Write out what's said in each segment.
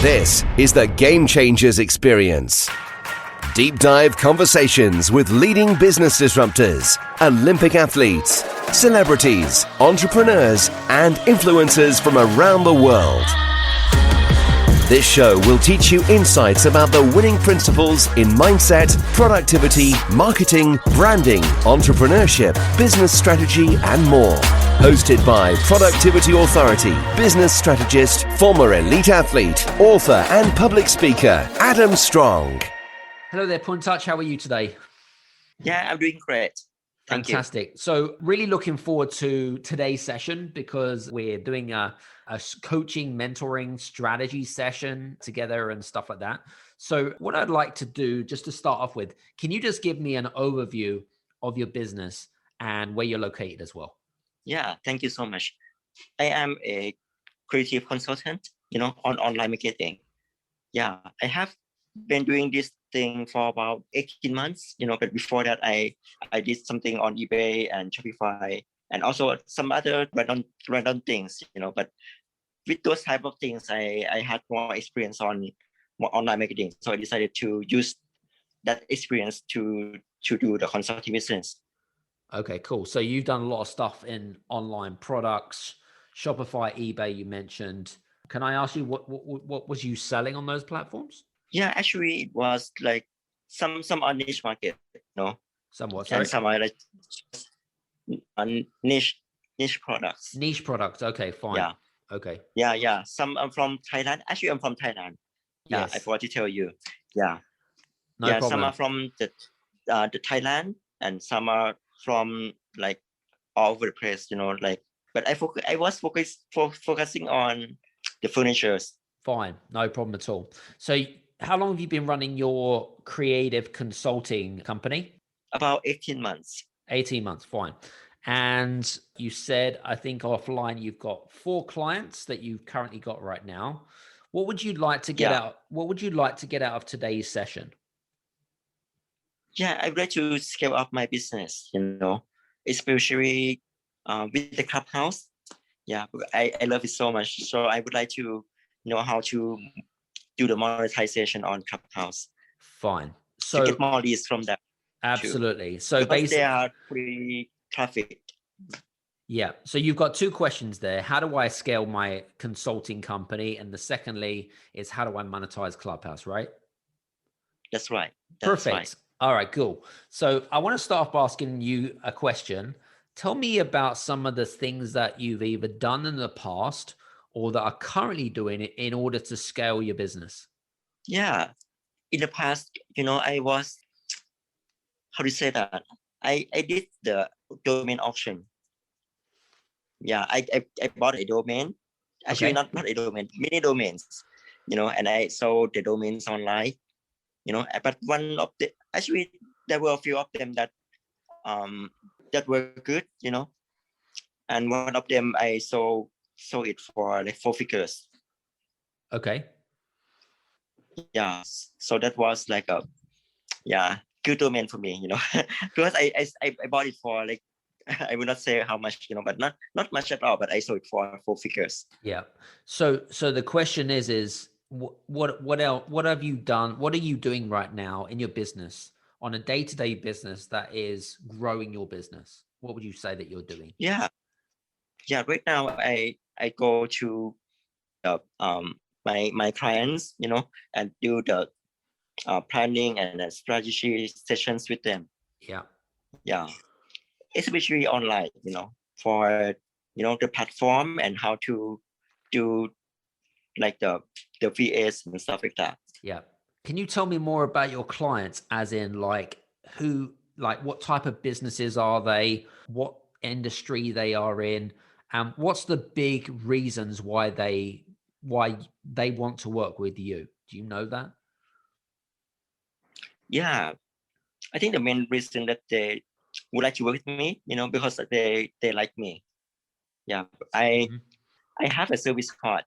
This is the Game Changers Experience. Deep dive conversations with leading business disruptors, Olympic athletes, celebrities, entrepreneurs, and influencers from around the world. This show will teach you insights about the winning principles in mindset, productivity, marketing, branding, entrepreneurship, business strategy, and more. Hosted by Productivity Authority, business strategist, former elite athlete, author, and public speaker, Adam Strong. Hello there, Puntouch. How are you today? Yeah, I'm doing great. Thank Fantastic. you. So really looking forward to today's session because we're doing a coaching, mentoring, strategy session together and stuff like that. So what I'd like to do, just to start off with, can you just give me an overview of your business and where you're located as well? Yeah, thank you so much. I am a creative consultant, on online marketing. Yeah, I have been doing this thing for about 18 months, but before that, I did something on eBay and Shopify and also some other random things, but with those type of things, I had more experience on online marketing. So I decided to use that experience to do the consulting business. Okay, cool. So you've done a lot of stuff in online products, Shopify, eBay, you mentioned. Can I ask you what was you selling on those platforms? Yeah, actually it was like some on niche market, Somewhat, sorry. and some are like niche products. Niche products. Okay, fine. Yeah. Okay. Yeah. Some I'm from Thailand. Actually, I'm from Thailand. Yeah, Yes. I forgot to tell you. Yeah. No yeah, problem. Some are from the Thailand and some are from like all over the place, but I was focusing on the furnitures. Fine. No problem at all. So how long have you been running your creative consulting company? About 18 months. 18 months. Fine. And you said, I think offline, you've got 4 clients that you've currently got right now. What would you like to get out? What would you like to get out of today's session? Yeah, I'd like to scale up my business, especially with the Clubhouse. Yeah, I love it so much. So I would like to know how to do the monetization on Clubhouse. Fine. So to get more leads from that. Absolutely. Too. So because basically, they are free traffic. Yeah. So you've got 2 questions there. How do I scale my consulting company? And the secondly is how do I monetize Clubhouse, right? That's right. Perfect. Right. All right, cool. So I want to start off asking you a question. Tell me about some of the things that you've either done in the past or that are currently doing it in order to scale your business. Yeah. In the past, I was, how do you say that? I did the domain auction. Yeah, I bought a domain. Actually, Okay. not a domain, many domains, and I sold the domains online, but actually there were a few of them that were good, and one of them I sold it for like 4 figures. Okay. Yeah, so that was like a good domain for me, because I bought it for like I will not say how much, but not much at all, but I sold it for 4 figures. Yeah. So the question is what else, what have you done? What are you doing right now in your business on a day-to-day business that is growing your business? What would you say that you're doing? Yeah. Right now I go to my clients, and do the planning and strategy sessions with them. Yeah. Especially online, for the platform and how to do like the VAs and stuff like that. Yeah. Can you tell me more about your clients, as in like what type of businesses are they? What industry they are in? And what's the big reasons why they want to work with you? Do you know that? Yeah. I think the main reason that they would like to work with me, because they like me. Yeah. I have a service card,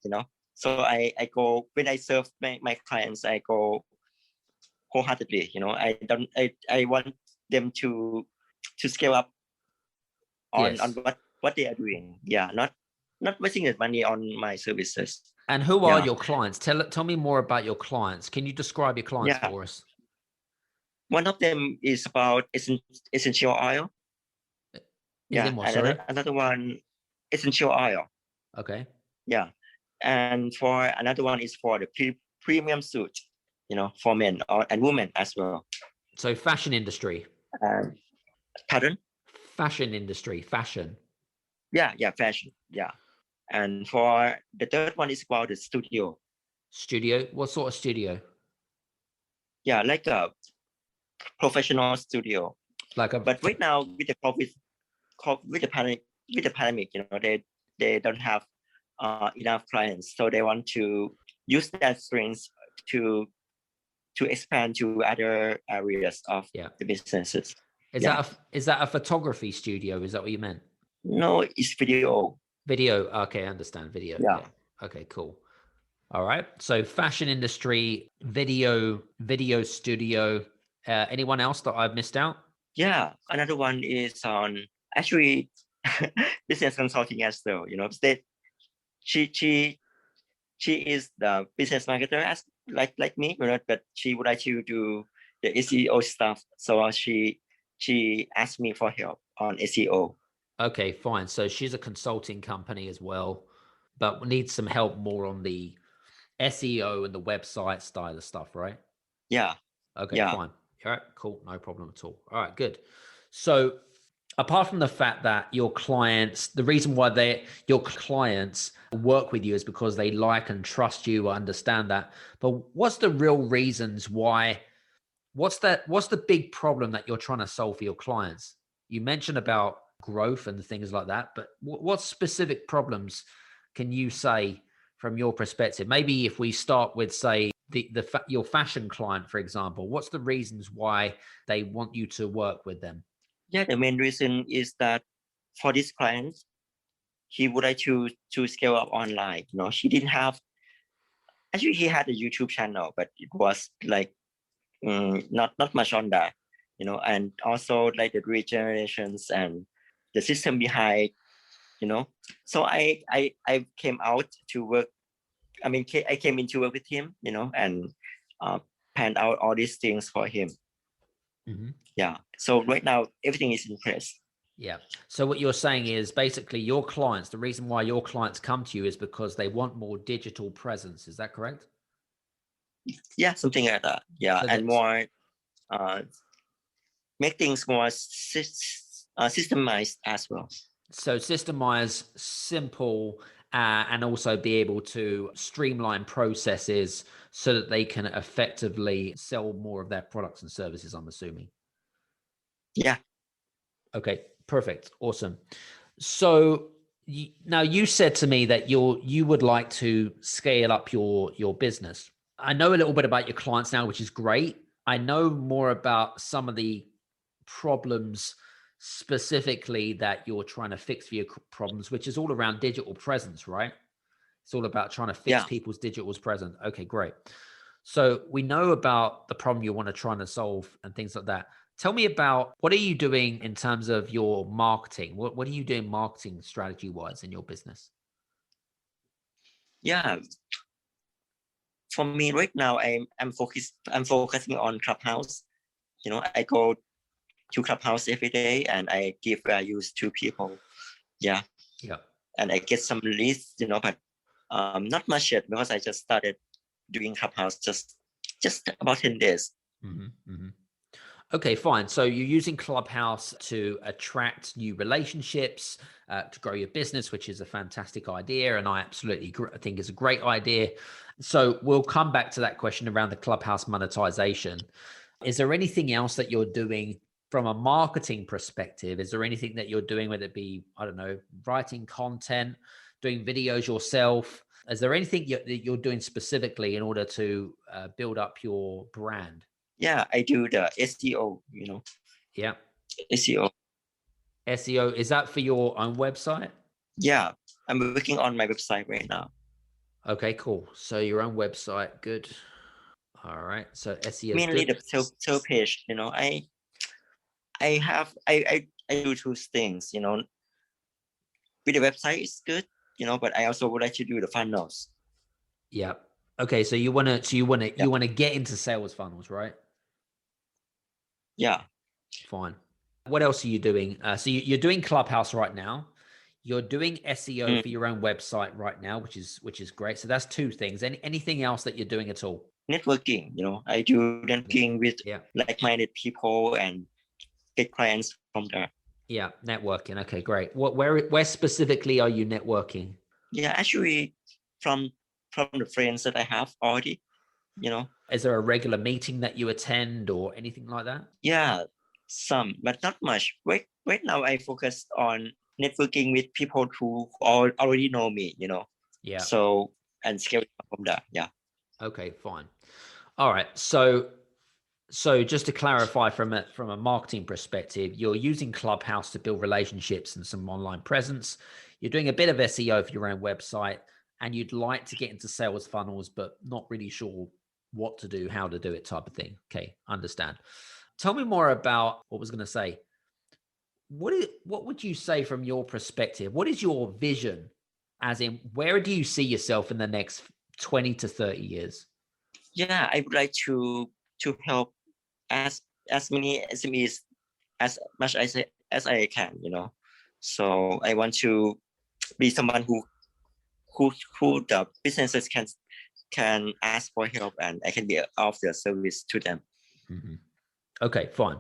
so I go when I serve my clients, I go wholeheartedly, I want them to scale up on what they are doing. Yeah, not wasting the money on my services. And who are Yeah, your clients? Tell me more about your clients. Can you describe your clients yeah. for us? One of them is about essential oil. Is Yeah, in what? and Sorry. another one, essential oil. Okay. Yeah, and for another one is for the premium suit, for men and women as well. So fashion industry. Um, Pardon? Fashion industry. Fashion. Yeah, fashion. Yeah, and for the third one is about the studio. Studio. What sort of studio? Yeah, like a professional studio. Like a But right now with the COVID, with the pandemic, they don't have enough clients, so they want to use that strength to expand to other areas of yeah. the businesses. Is Yeah, that a photography studio? Is that what you meant? no, it's video. Video. Okay, I understand. Video. Yeah, Yeah. Okay, cool. All right. So fashion industry, video studio. Anyone else that I've missed out? yeah. Another one is on actually business consulting as well. That she she she is the business marketer as like me, but she would like to do the SEO stuff. So she asked me for help on SEO. Okay, fine. So she's a consulting company as well, but needs some help more on the SEO and the website style of stuff, right? Yeah, Okay, yeah, fine. All right, cool. No problem at all. All right, good. So apart from the fact that your clients, the reason why your clients work with you is because they like and trust you, I understand that. But what's the real reasons why? What's the big problem that you're trying to solve for your clients? You mentioned about growth and things like that, but what specific problems can you say from your perspective? Maybe if we start with, say, your fashion client, for example, what's the reasons why they want you to work with them? yeah. The main reason is that for this client, he would like to scale up online. He didn't have actually he had a YouTube channel, but it was like not much on that. And also like the regenerations and the system behind. So I came out to work. I mean, I came into work with him, and uh, planned out all these things for him. Mhm. Yeah. So right now everything is in place. Yeah. So what you're saying is basically your clients, the reason why your clients come to you is because they want more digital presence. Is that correct? Yeah, something like that. Yeah, So and that's more uh, make things more systemized as well. so systemize, simple, and also be able to streamline processes so that they can effectively sell more of their products and services, I'm assuming. Yeah, Okay, perfect. Awesome. So now you said to me that you would like to scale up your business. I know a little bit about your clients now, which is great. I know more about some of the problems specifically that you're trying to fix for your problems, which is all around digital presence, right? It's all about trying to fix yeah, people's digital presence. Okay, great. So we know about the problem you want to try and solve and things like that. Tell me about what are you doing in terms of your marketing? What are you doing marketing strategy wise in your business? yeah. For me right now, I'm focusing on Clubhouse. I go to Clubhouse every day and I give values to people. Yeah, Yeah. and I get some leads. But not much yet because I just started doing Clubhouse just about 10 days. Mm-hmm. Okay, fine. So you're using Clubhouse to attract new relationships, to grow your business, which is a fantastic idea. And I absolutely think it's a great idea. So we'll come back to that question around the Clubhouse monetization. Is there anything else that you're doing from a marketing perspective? Is there anything that you're doing, whether it be, I don't know, writing content, doing videos yourself? Is there anything that you're doing specifically in order to build up your brand? Yeah, I do the SEO. Yeah. SEO. SEO, is that for your own website? Yeah, I'm working on my website right now. Okay, cool. So your own website, good. All right. So SEO is Mainly good. the sale page. I do two things. With the website is good. But I also would like to do the funnels. Yeah. Okay. So you want to, Yeah. you want to get into sales funnels, right? Yeah. Fine. What else are you doing? So you're doing Clubhouse right now. You're doing SEO for your own website right now, which is great. So that's two things. Anything else that you're doing at all? Networking, I do networking with Yeah. like-minded people and get clients from there. Yeah. Networking. Okay, great. Where specifically are you networking? Yeah, actually from the friends that I have already, Is there a regular meeting that you attend or anything like that? Yeah, some, but not much. Right now I focus on networking with people who already know me, Yeah. So, and scale it up from there. Yeah. Okay, fine. All right. So just to clarify from a marketing perspective, you're using Clubhouse to build relationships and some online presence. You're doing a bit of SEO for your own website, and you'd like to get into sales funnels, but not really sure what to do, how to do it, type of thing. Okay, understand. Tell me more about what I was going to say. What would you say from your perspective? What is your vision? As in, where do you see yourself in the next 20 to 30 years? Yeah, I would like to help as many SMEs as much as I can, So I want to be someone who the businesses can ask for help and I can be of the service to them. Mm-hmm. Okay, fine.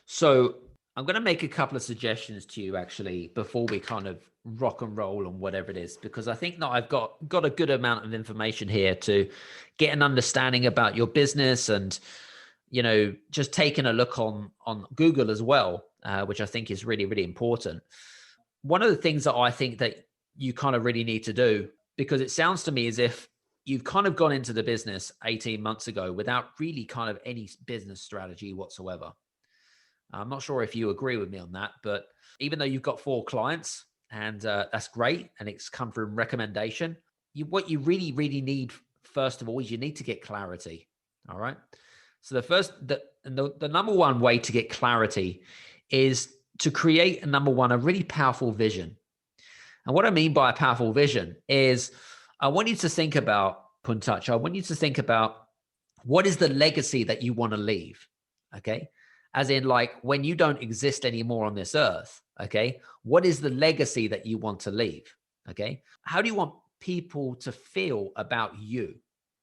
So I'm going to make a couple of suggestions to you actually before we kind of rock and roll on whatever it is, because I think that I've got a good amount of information here to get an understanding about your business and, just taking a look on Google as well, which I think is really, really important. One of the things that I think that you kind of really need to do, because it sounds to me as if you've kind of gone into the business 18 months ago without really kind of any business strategy whatsoever. I'm not sure if you agree with me on that, but even though you've got 4 clients and that's great, and it's come from recommendation, what you really, really need, first of all, is you need to get clarity. All right. So the number one way to get clarity is to create a really powerful vision. And what I mean by a powerful vision is I want you to think about, Puntouch, I want you to think about what is the legacy that you want to leave? Okay. As in, like, when you don't exist anymore on this earth, okay, what is the legacy that you want to leave? Okay. How do you want people to feel about you?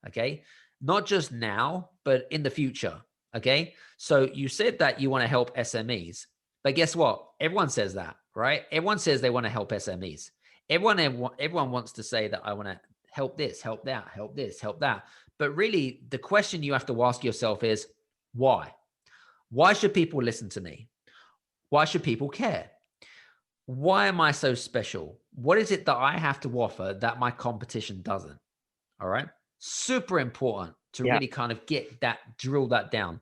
Okay. Not just now, but in the future. Okay. So you said that you want to help SMEs, but guess what? Everyone says that, right? Everyone says they want to help SMEs. Everyone wants to say that I want to help this, help that, help this, help that. But really, the question you have to ask yourself is why? Why should people listen to me? Why should people care? Why am I so special? What is it that I have to offer that my competition doesn't? All right. Super important to Yeah. really kind of drill that down.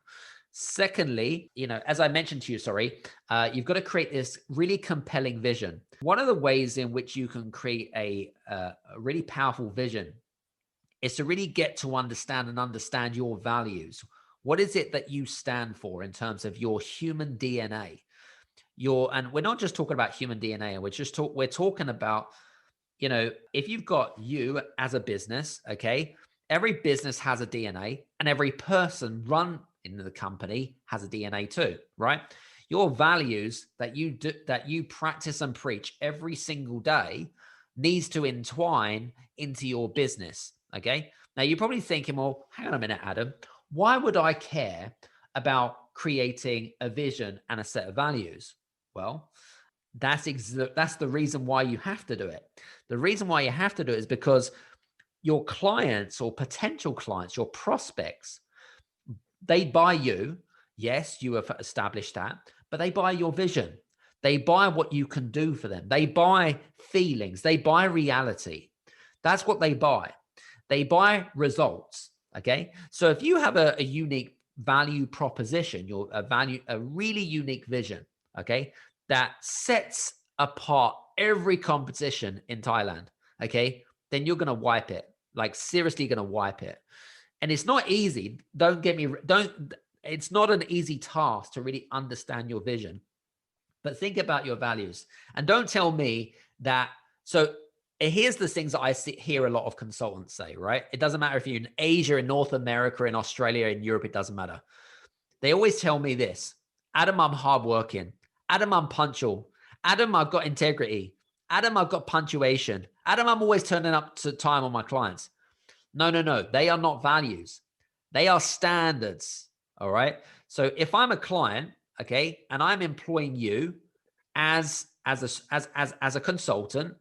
Secondly, as I mentioned to you, you've got to create this really compelling vision. One of the ways in which you can create a really powerful vision is to really get to understand your values. What is it that you stand for in terms of your human DNA? And we're not just talking about human DNA, we're talking about, if you've got you as a business, okay, every business has a DNA and every person run in the company has a DNA too, right? Your values that you practice and preach every single day needs to entwine into your business. Okay. Now you're probably thinking, well, hang on a minute, Adam. Why would I care about creating a vision and a set of values? Well, that's the reason why you have to do it. The reason why you have to do it is because your clients or potential clients, your prospects, they buy you. Yes, you have established that, but they buy your vision. They buy what you can do for them. They buy feelings. They buy reality. That's what they buy. They buy results. Okay. So if you have a unique value proposition, a really unique vision, okay, that sets apart every competition in Thailand, okay, then you're going to wipe it, like seriously going to wipe it. And it's not easy. It's not an easy task to really understand your vision, but think about your values and don't tell me that. So here's the things that I hear a lot of consultants say, right? It doesn't matter if you're in Asia, in North America, in Australia, in Europe, it doesn't matter. They always tell me this: Adam, I'm hardworking. Adam, I'm punctual. Adam, I've got integrity. Adam, I've got punctuation. Adam, I'm always turning up to time on my clients. No. They are not values. They are standards. All right. So if I'm a client, okay, and I'm employing you as a consultant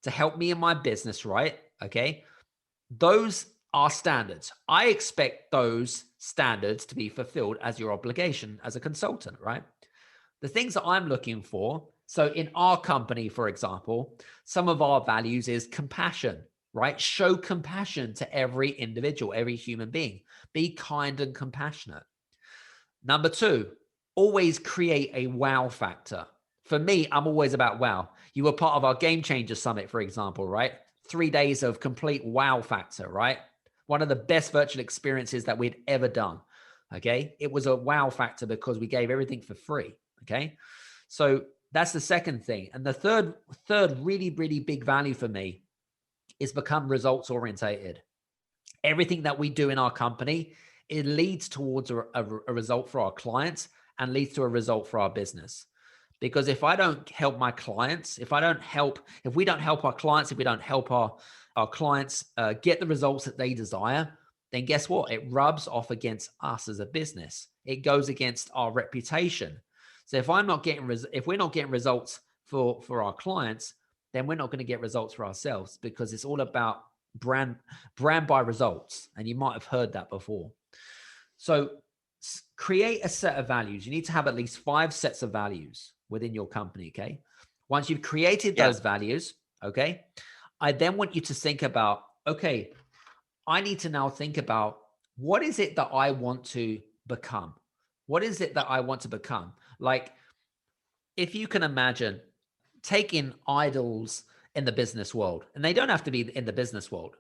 to help me in my business, right? Okay. Those are standards. I expect those standards to be fulfilled as your obligation as a consultant, right? The things that I'm looking for. So in our company, for example, some of our values is compassion, right? Show compassion to every individual, every human being. Be kind and compassionate. Number 2, always create a wow factor. For me, I'm always about wow. You were part of our Game Changer Summit, for example, right? 3 days of complete wow factor, right? One of the best virtual experiences that we'd ever done. Okay. It was a wow factor because we gave everything for free. Okay. So that's the second thing. And the third really, really big value for me is become results orientated. Everything that we do in our company, it leads towards a result for our clients and leads to a result for our business. Because if I don't help my clients, if we don't help our clients, if we don't help our clients get the results that they desire, then guess what? It rubs off against us as a business. It goes against our reputation. So if we're not getting results for our clients, then we're not going to get results for ourselves, because it's all about brand by results. And you might have heard that before. So create a set of values. You need to have at least 5 sets of values within your company. Okay. Once you've created those values, okay, I then want you to think about, okay, I need to now think about, what is it that I want to become? What is it that I want to become? Like, if you can imagine taking idols in the business world, and they don't have to be in the business world.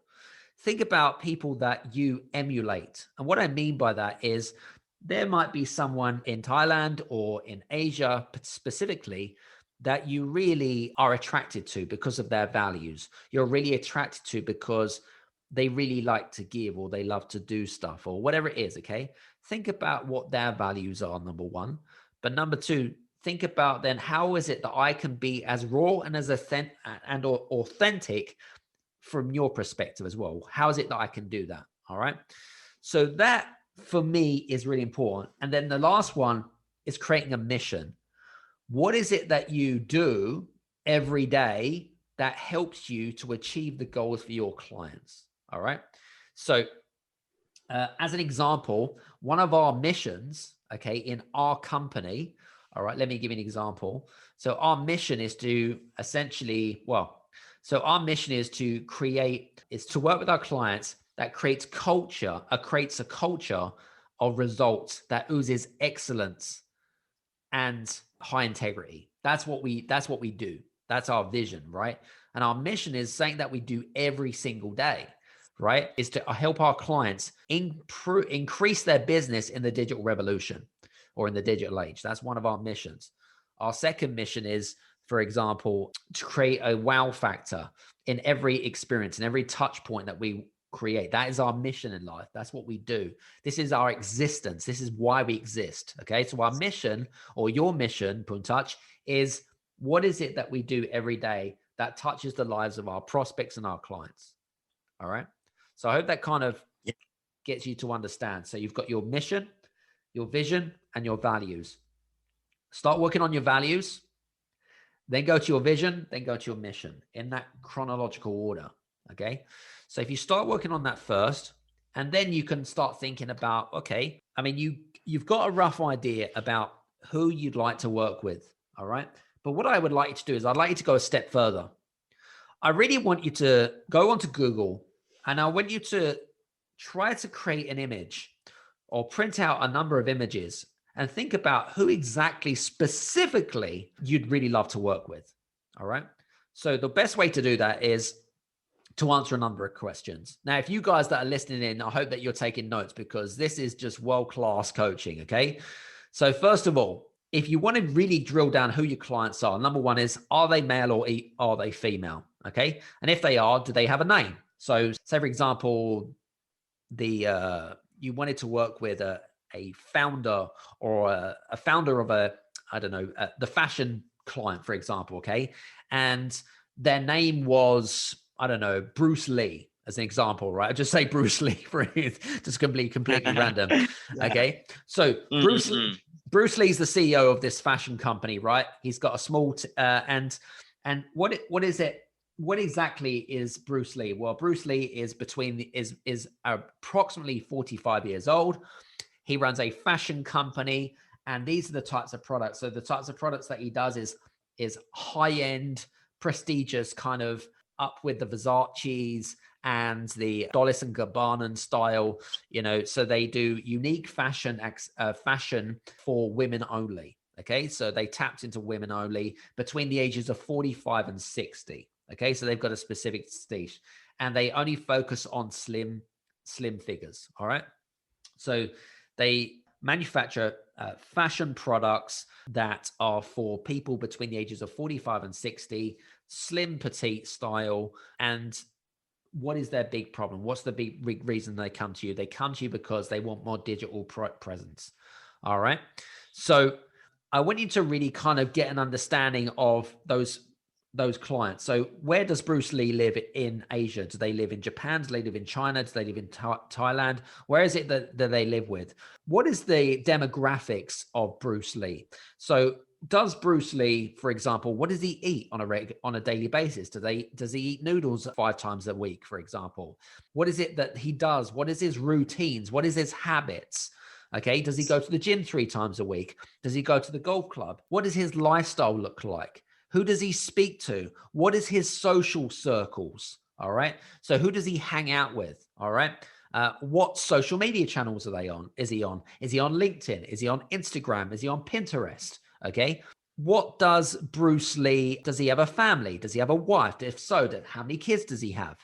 Think about people that you emulate. And what I mean by that is, there might be someone in Thailand or in Asia specifically that you really are attracted to because of their values. You're really attracted to because they really like to give, or they love to do stuff, or whatever it is. Okay. Think about what their values are, number 1. But number 2, think about then, how is it that I can be as raw and as authentic from your perspective as well? How is it that I can do that? All right. So that for me is really important. And then the last one is creating a mission. What is it that you do every day that helps you to achieve the goals for your clients? All right. So as an example, one of our missions, okay, in our company, all right, let me give you an example. So our mission is to our mission is to work with our clients that creates a culture of results that oozes excellence and high integrity. That's what we do. That's our vision, right? And our mission is something that we do every single day, right? Is to help our clients increase their business in the digital revolution, or in the digital age. That's one of our missions. Our second mission is, for example, to create a wow factor in every experience and every touch point that we create. That is our mission in life. That's what we do. This is our existence. This is why we exist. Okay. So our mission, or your mission, Puntouch, is, what is it that we do every day that touches the lives of our prospects and our clients? All right. So I hope that kind of gets you to understand. So you've got your mission, your vision, and your values. Start working on your values, then go to your vision, then go to your mission, in that chronological order. Okay. So if you start working on that first, and then you can start thinking about, okay, I mean, you've got a rough idea about who you'd like to work with. All right. But what I would like you to do is, I'd like you to go a step further. I really want you to go onto Google, and I want you to try to create an image, or print out a number of images, and think about who exactly specifically you'd really love to work with. All right. So the best way to do that is to answer a number of questions. Now, if you guys that are listening in, I hope that you're taking notes, because this is just world-class coaching. Okay. So first of all, if you want to really drill down who your clients are, number 1 is, are they male or are they female? Okay. And if they are, do they have a name? So say, for example, you wanted to work with a founder or a founder of the fashion client, for example. Okay. And their name was, I don't know, Bruce Lee as an example, right? I just say Bruce Lee for just completely random. Yeah. Okay. So Bruce Lee is the CEO of this fashion company, right? He's got a small and what is it? What exactly is Bruce Lee? Well, Bruce Lee is approximately 45 years old. He runs a fashion company, and these are the types of products. So the types of products that he does is high-end, prestigious, kind of up with the Versace's and the Dolce & Gabbana style, so they do unique fashion for women only. Okay, so they tapped into women only between the ages of 45 and 60. Okay, so they've got a specific stage, and they only focus on slim figures. All right, so they manufacture fashion products that are for people between the ages of 45 and 60, slim, petite style. And what is their big problem? What's the big reason they come to you? They come to you because they want more digital presence. All right, so I want you to really kind of get an understanding of those clients. So where does Bruce Lee live in Asia? Do they live in Japan? Do they live in China? Do they live in Thailand? Where is it that they live with? What is the demographics of Bruce Lee? So does Bruce Lee, for example, what does he eat on a daily basis? Does he eat noodles 5 times a week, for example? What is it that he does? What is his routines? What is his habits? Okay, does he go to the gym 3 times a week? Does he go to the golf club? What does his lifestyle look like? Who does he speak to? What is his social circles? All right. So who does he hang out with? All right. What social media channels are they on? Is he on? Is he on LinkedIn? Is he on Instagram? Is he on Pinterest? Okay. What does Bruce Lee? Does he have a family? Does he have a wife? If so, how many kids does he have?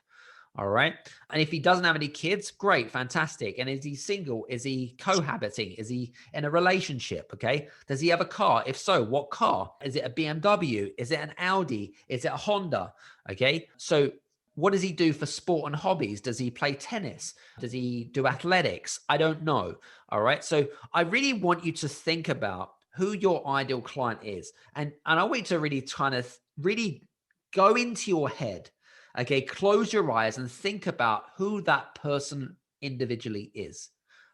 All right. And if he doesn't have any kids, great, fantastic. And is he single? Is he cohabiting? Is he in a relationship? Okay. Does he have a car? If so, what car? Is it a BMW? Is it an Audi? Is it a Honda? Okay. So what does he do for sport and hobbies? Does he play tennis? Does he do athletics? I don't know. All right. So I really want you to think about who your ideal client is. And I want you to really kind of really go into your head. Okay, close your eyes and think about who that person individually is.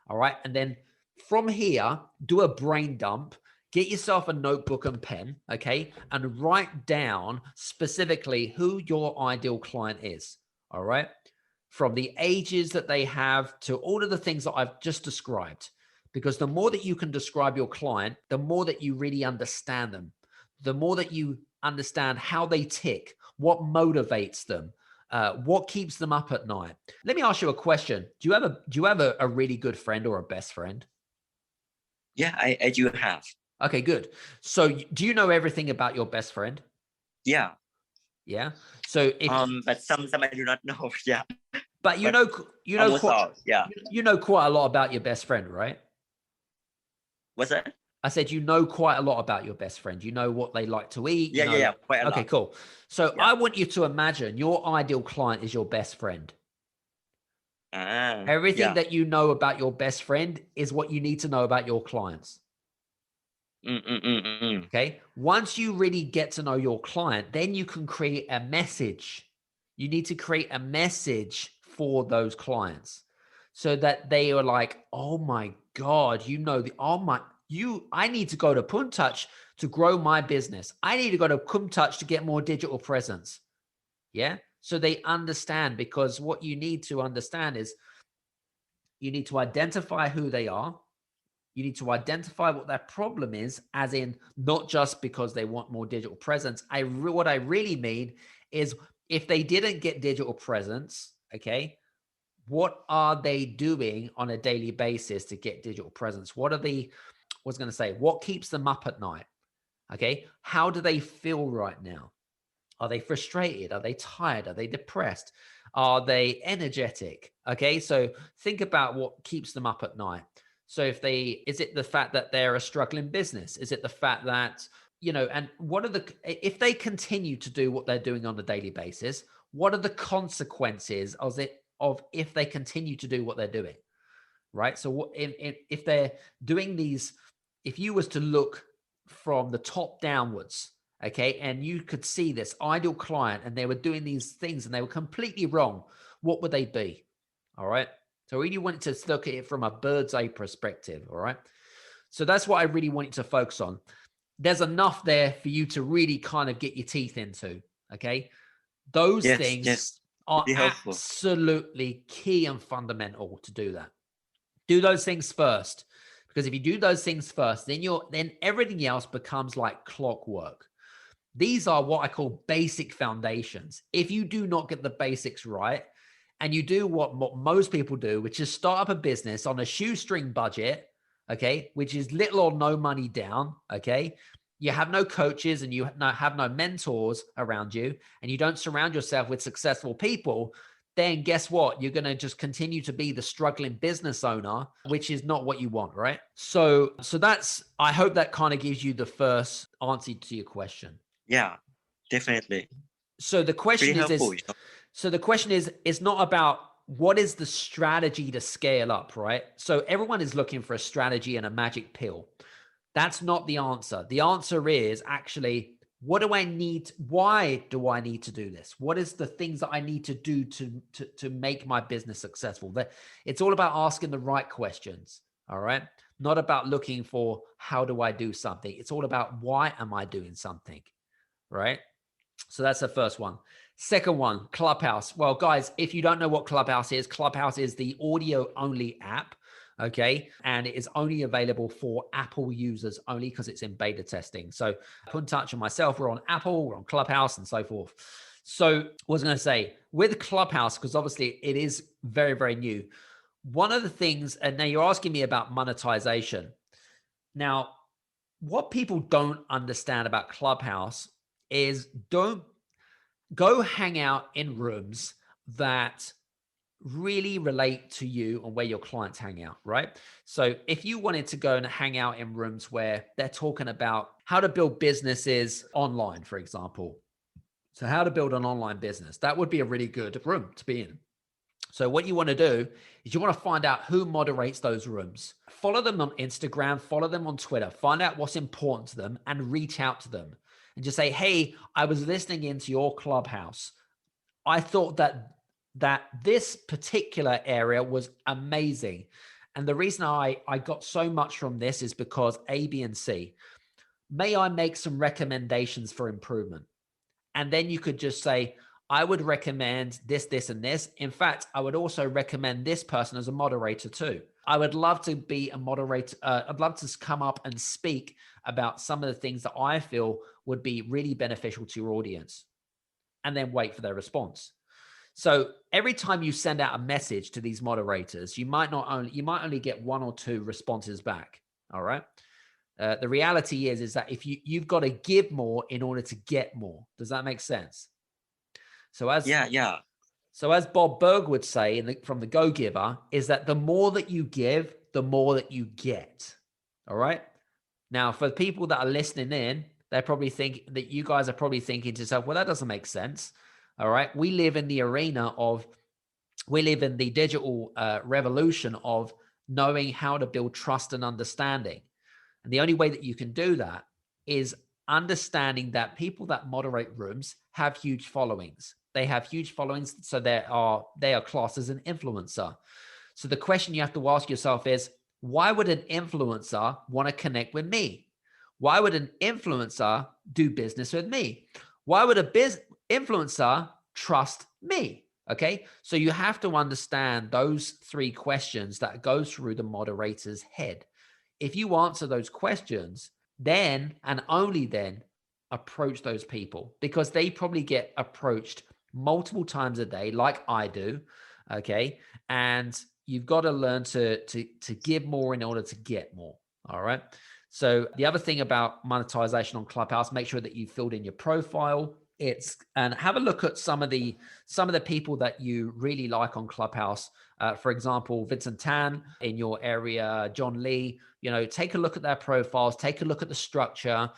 All right. And then from here, do a brain dump, get yourself a notebook and pen, okay, and write down specifically who your ideal client is. All right. From the ages that they have to all of the things that I've just described. Because the more that you can describe your client, the more that you really understand them, the more that you understand how they tick, what motivates them, what keeps them up at night. Let me ask you a question. Do you have a really good friend or a best friend? Yeah, I do have. Okay, good. So do you know everything about your best friend? Yeah. Yeah. So if but some I do not know. Yeah. But you know quite a lot about your best friend, right? What's that? I said, you know quite a lot about your best friend. You know what they like to eat. Yeah, quite a lot. Okay, cool. So I want you to imagine your ideal client is your best friend. Everything that you know about your best friend is what you need to know about your clients. Okay. Once you really get to know your client, then you can create a message. You need to create a message for those clients so that they are like, oh my God, I need to go to Puntouch to grow my business. I need to go to Puntouch to get more digital presence. Yeah. So they understand, because what you need to understand is you need to identify who they are. You need to identify what their problem is, as in not just because they want more digital presence. What I really mean is, if they didn't get digital presence, okay, what are they doing on a daily basis to get digital presence? What keeps them up at night? Okay. How do they feel right now? Are they frustrated? Are they tired? Are they depressed? Are they energetic? Okay. So think about what keeps them up at night. So is it the fact that they're a struggling business? Is it the fact that and if they continue to do what they're doing on a daily basis, what are the consequences of if they continue to do what they're doing? Right. So if they're doing these, if you was to look from the top downwards, okay, and you could see this ideal client and they were doing these things and they were completely wrong, what would they be? All right. So I really wanted to look at it from a bird's eye perspective. All right. So that's what I really wanted to focus on. There's enough there for you to really kind of get your teeth into. Okay. Those things are absolutely key and fundamental to do that. Do those things first, because if you do those things first, then everything else becomes like clockwork. These are what I call basic foundations. If you do not get the basics right, and you do what most people do, which is start up a business on a shoestring budget, okay, which is little or no money down, okay, you have no coaches and you have no mentors around you, and you don't surround yourself with successful people, then guess what? You're going to just continue to be the struggling business owner, which is not what you want, right? So I hope that kind of gives you the first answer to your question. Yeah, definitely. So the question is, it's not about what is the strategy to scale up, right? So everyone is looking for a strategy and a magic pill. That's not the answer. The answer is actually, what do I need? Why do I need to do this? What is the things that I need to do to make my business successful? It's all about asking the right questions. All right. Not about looking for how do I do something. It's all about why am I doing something? Right. So that's the first one. Second one, Clubhouse. Well, guys, if you don't know what Clubhouse is the audio only app. Okay. And it is only available for Apple users only because it's in beta testing. So put in touch with myself. We're on Apple, we're on Clubhouse and so forth. So what was I going to say with Clubhouse, because obviously it is very, very new. One of the things, and now you're asking me about monetization. Now, what people don't understand about Clubhouse is don't go hang out in rooms that really relate to you and where your clients hang out, right? So if you wanted to go and hang out in rooms where they're talking about how to build businesses online, for example, so how to build an online business, that would be a really good room to be in. So what you want to do is you want to find out who moderates those rooms. Follow them on Instagram, follow them on Twitter, find out what's important to them and reach out to them and just say, hey, I was listening into your Clubhouse. I thought that this particular area was amazing. And the reason I got so much from this is because A, B, and C. May I make some recommendations for improvement? And then you could just say, I would recommend this, this, and this. In fact, I would also recommend this person as a moderator too. I would love to be a moderator. I'd love to come up and speak about some of the things that I feel would be really beneficial to your audience. And then wait for their response. So every time you send out a message to these moderators, you might only get one or two responses back. All right. The reality is that if you've got to give more in order to get more. Does that make sense? So as Bob Berg would say from the Go Giver, is that the more that you give, the more that you get. All right. Now, for people that are listening in, they probably think that you guys are probably thinking to yourself, well, that doesn't make sense. All right. We live in the digital revolution of knowing how to build trust and understanding. And the only way that you can do that is understanding that people that moderate rooms have huge followings. They have huge followings. So they are classed as an influencer. So the question you have to ask yourself is, why would an influencer want to connect with me? Why would an influencer do business with me? Why would a influencer trust me? Okay. So you have to understand those three questions that go through the moderator's head. If you answer those questions, then and only then approach those people, because they probably get approached multiple times a day, like I do. Okay. And you've got to learn to give more in order to get more. All right. So the other thing about monetization on Clubhouse, make sure that you filled in your profile. and have a look at some of the people that you really like on Clubhouse. For example, Vincent Tan in your area, John Lee. Take a look at their profiles, take a look at the structure,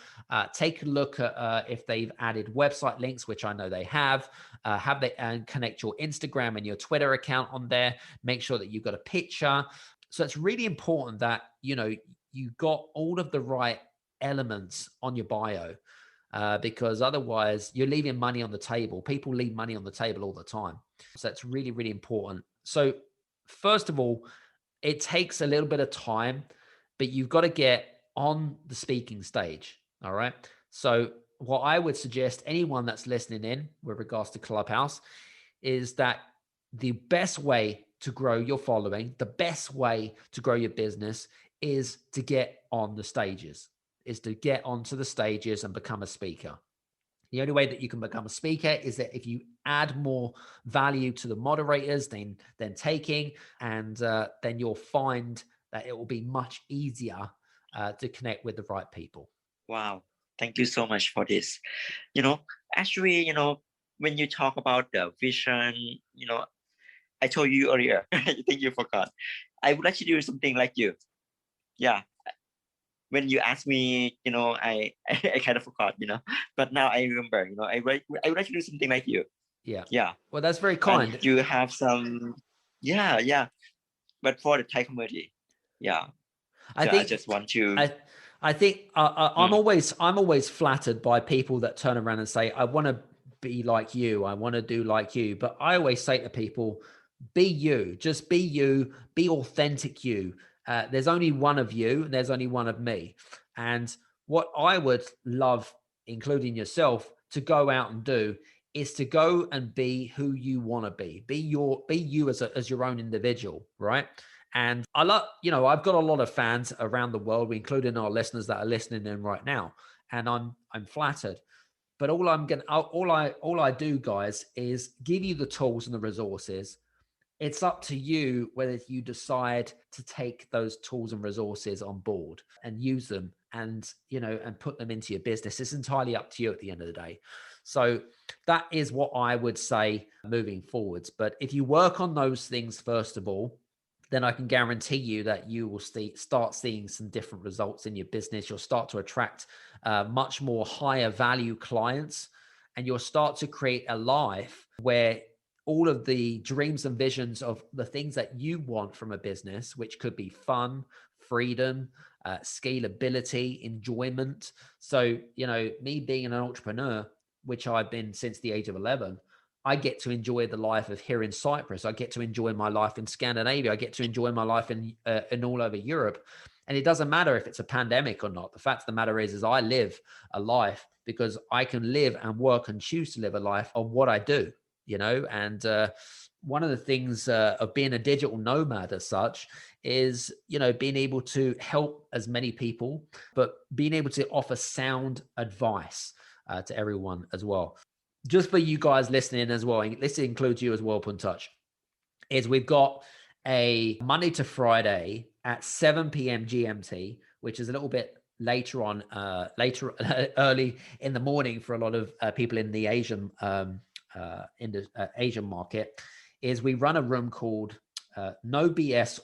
take a look at if they've added website links, which I know they have they, and connect your Instagram and your Twitter account on there. Make sure that you've got a picture. So it's really important that you got all of the right elements on your bio. Because otherwise you're leaving money on the table. People leave money on the table all the time. So that's really, really important. So first of all, it takes a little bit of time, but you've got to get on the speaking stage. All right. So what I would suggest anyone that's listening in with regards to Clubhouse is that the best way to grow your following, the best way to grow your business is to get on the stages. Is to get onto the stages and become a speaker. The only way that you can become a speaker is that if you add more value to the moderators than taking, and then you'll find that it will be much easier to connect with the right people. Wow. Thank you so much for this. Actually, when you talk about the vision, I told you earlier, I think you forgot. I would like to do something like you. Yeah. When you asked me, I kind of forgot, but now I remember, I would like to do something like you. Yeah. Well, that's very kind. And you have some, yeah. But for the Thai community, yeah. I just want to. I think I'm always flattered by people that turn around and say, I want to be like you. I want to do like you. But I always say to people, be you. Just be you. Be authentic you. There's only one of you, and there's only one of me. And what I would love, including yourself, to go out and do is to go and be who you want to be. Be you as your own individual, right? And I love, I've got a lot of fans around the world, including our listeners that are listening in right now, and I'm flattered. But all I do, guys, is give you the tools and the resources. It's up to you whether you decide to take those tools and resources on board and use them and put them into your business. It's entirely up to you at the end of the day. So that is what I would say moving forwards. But if you work on those things, first of all, then I can guarantee you that you will start seeing some different results in your business. You'll start to attract much more higher value clients, and you'll start to create a life where all of the dreams and visions of the things that you want from a business, which could be fun, freedom, scalability, enjoyment. So, me being an entrepreneur, which I've been since the age of 11, I get to enjoy the life of here in Cyprus. I get to enjoy my life in Scandinavia. I get to enjoy my life in all over Europe. And it doesn't matter if it's a pandemic or not. The fact of the matter is I live a life because I can live and work and choose to live a life on what I do. And one of the things of being a digital nomad as such is, being able to help as many people, but being able to offer sound advice to everyone as well. Just for you guys listening as well, and this includes you as well, Puntouch, is we've got a Monday to Friday at 7 p.m. GMT, which is a little bit later on, early in the morning for a lot of people in the Asian Asian market, is we run a room called No BS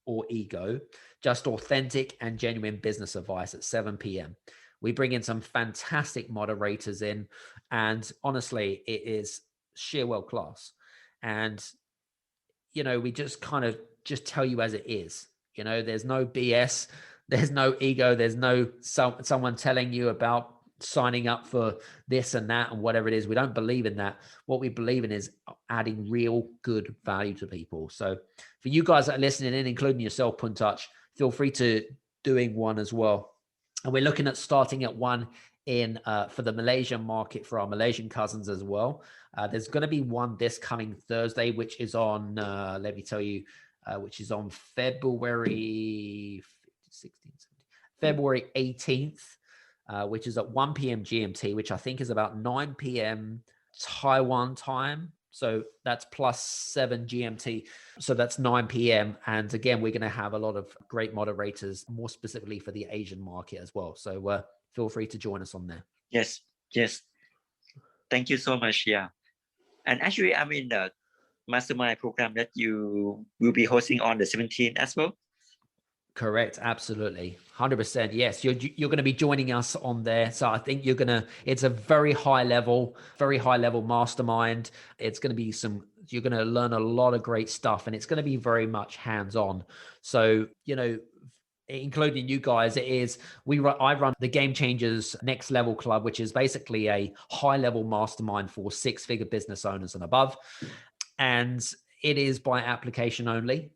or Ego, just authentic and genuine business advice at 7 p.m. We bring in some fantastic moderators in, and honestly, it is sheer world class. And, we just kind of just tell you as it is. There's no BS, there's no ego, there's no someone telling you about signing up for this and that and whatever it is. We don't believe in that. What we believe in is adding real good value to people. So for you guys that are listening in, including yourself, Puntouch, feel free to doing one as well. And we're looking at starting at one in for the Malaysian market for our Malaysian cousins as well. There's going to be one this coming Thursday, which is on, let me tell you, which is on February 18th. Which is at 1 p.m. GMT, which I think is about 9 p.m. Taiwan time. So that's plus 7 GMT. So that's 9 p.m. And again, we're going to have a lot of great moderators, more specifically for the Asian market as well. So feel free to join us on there. Yes. Thank you so much. Yeah. And actually, I'm in the mastermind program that you will be hosting on the 17th as well. Correct. Absolutely. 100%. Yes. You're going to be joining us on there. So I think it's a very high level mastermind. It's going to be you're going to learn a lot of great stuff, and it's going to be very much hands-on. So, including you guys, I run the Game Changers Next Level Club, which is basically a high level mastermind for 6-figure business owners and above. And it is by application only.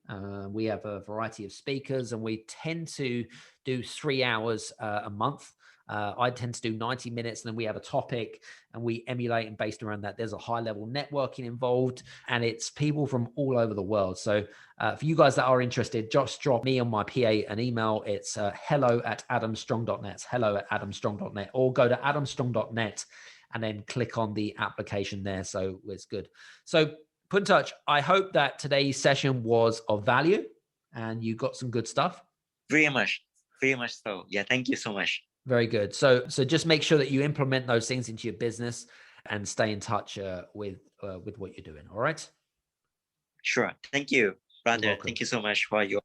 We have a variety of speakers, and we tend to do 3 hours a month. I tend to do 90 minutes, and then we have a topic and we emulate and based around that. There's a high level networking involved, and it's people from all over the world. So for you guys that are interested, just drop me on my PA an email. It's hello@adamstrong.net. It's hello@adamstrong.net, or go to adamstrong.net and then click on the application there. So it's good. So put in touch. I hope that today's session was of value and you got some good stuff. Very much so. Yeah, thank you so much. Very good. So just make sure that you implement those things into your business and stay in touch with what you're doing. All right. Sure. Thank you, brother. Thank you so much for your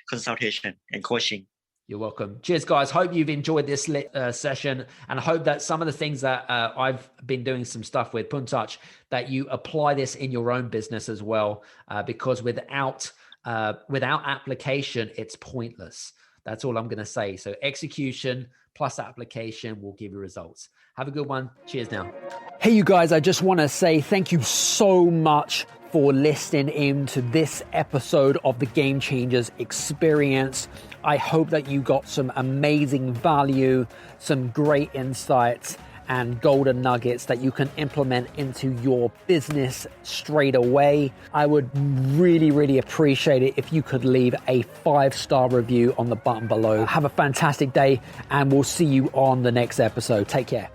consultation and coaching. You're welcome. Cheers, guys. Hope you've enjoyed this session, and I hope that some of the things that I've been doing some stuff with, put in touch, that you apply this in your own business as well, because without application, it's pointless. That's all I'm going to say. So execution plus application will give you results. Have a good one. Cheers now. Hey, you guys, I just want to say thank you so much for listening in to this episode of the Game Changers Experience. I hope that you got some amazing value, some great insights, and golden nuggets that you can implement into your business straight away. I would really, really appreciate it if you could leave a 5-star review on the button below. Have a fantastic day, and we'll see you on the next episode. Take care.